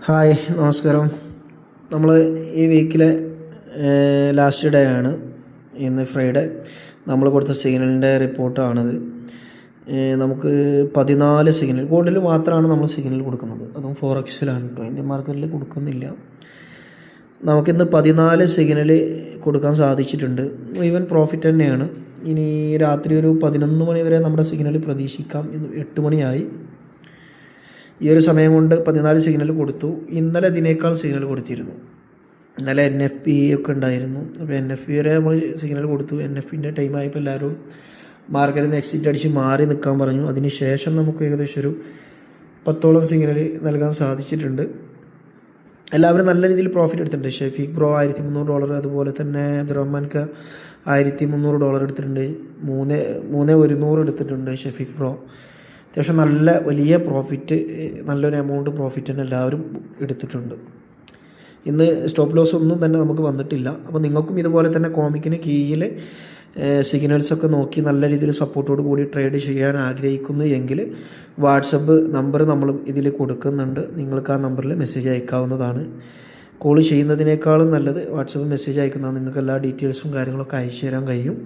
Hi, നമസ്കാരം. നമ്മൾ ഈ വീക്കിലെ ലാസ്റ്റ് ഡേ ആണ് ഇന്ന്, ഫ്രൈഡേ. നമ്മൾ കൊടുത്ത സിഗ്നലിൻ്റെ റിപ്പോർട്ടാണിത്. നമുക്ക് 14 സിഗ്നൽ ഗോൾഡിൽ മാത്രമാണ് നമ്മൾ സിഗ്നൽ കൊടുക്കുന്നത്, അതും ഫോറക്സിലാണ് കേട്ടോ. ഇന്ത്യൻ മാർക്കറ്റിൽ കൊടുക്കുന്നില്ല. നമുക്കിന്ന് 14 സിഗ്നൽ കൊടുക്കാൻ സാധിച്ചിട്ടുണ്ട്. ഈവൻ പ്രോഫിറ്റ് തന്നെയാണ്. ഇനി രാത്രി ഒരു 11 മണി വരെ നമ്മുടെ സിഗ്നൽ പ്രതീക്ഷിക്കാം. ഇന്ന് 8 മണിയായി. ഈ ഒരു സമയം കൊണ്ട് 14 സിഗ്നൽ കൊടുത്തു. ഇന്നലെ ഇതിനേക്കാൾ സിഗ്നൽ കൊടുത്തിരുന്നു. ഇന്നലെ NFP ഒക്കെ ഉണ്ടായിരുന്നു. അപ്പോൾ NFP വരെ നമ്മൾ സിഗ്നൽ കൊടുത്തു. NFPൻ്റെ ടൈമായപ്പോൾ എല്ലാവരും മാർക്കറ്റിൽ നിന്ന് എക്സിറ്റ് അടിച്ച് മാറി നിൽക്കാൻ പറഞ്ഞു. അതിന് ശേഷം നമുക്ക് ഏകദേശം ഒരു 10ഓളം സിഗ്നൽ നൽകാൻ സാധിച്ചിട്ടുണ്ട്. എല്ലാവരും നല്ല രീതിയിൽ പ്രോഫിറ്റ് എടുത്തിട്ടുണ്ട്. ഷെഫീഖ് ബ്രോ $1300, അതുപോലെ തന്നെ അബ്ദുറഹ്മാൻക്ക് $1300 എടുത്തിട്ടുണ്ട്. 3100 എടുത്തിട്ടുണ്ട് ഷെഫീഖ് ബ്രോ. അത്യാവശ്യം നല്ല വലിയ പ്രോഫിറ്റ്, നല്ലൊരു എമൗണ്ട് പ്രോഫിറ്റ് തന്നെ എല്ലാവരും എടുത്തിട്ടുണ്ട്. ഇന്ന് സ്റ്റോപ്പ് ലോസ് ഒന്നും തന്നെ നമുക്ക് വന്നിട്ടില്ല. അപ്പോൾ നിങ്ങൾക്കും ഇതുപോലെ തന്നെ കോമിക്കിന് കീഴിൽ സിഗ്നൽസൊക്കെ നോക്കി നല്ല രീതിയിൽ സപ്പോർട്ടോട് കൂടി ട്രേഡ് ചെയ്യാൻ ആഗ്രഹിക്കുന്നു എങ്കിൽ വാട്സപ്പ് നമ്പർ നമ്മൾ ഇതിൽ കൊടുക്കുന്നുണ്ട്. നിങ്ങൾക്ക് ആ നമ്പറിൽ മെസ്സേജ് അയക്കാവുന്നതാണ്. കോൾ ചെയ്യുന്നതിനേക്കാളും നല്ലത് വാട്സപ്പ് മെസ്സേജ് അയക്കുന്നതാണ്. നിങ്ങൾക്ക് എല്ലാ ഡീറ്റെയിൽസും കാര്യങ്ങളൊക്കെ അയച്ചു തരാൻ കഴിയും.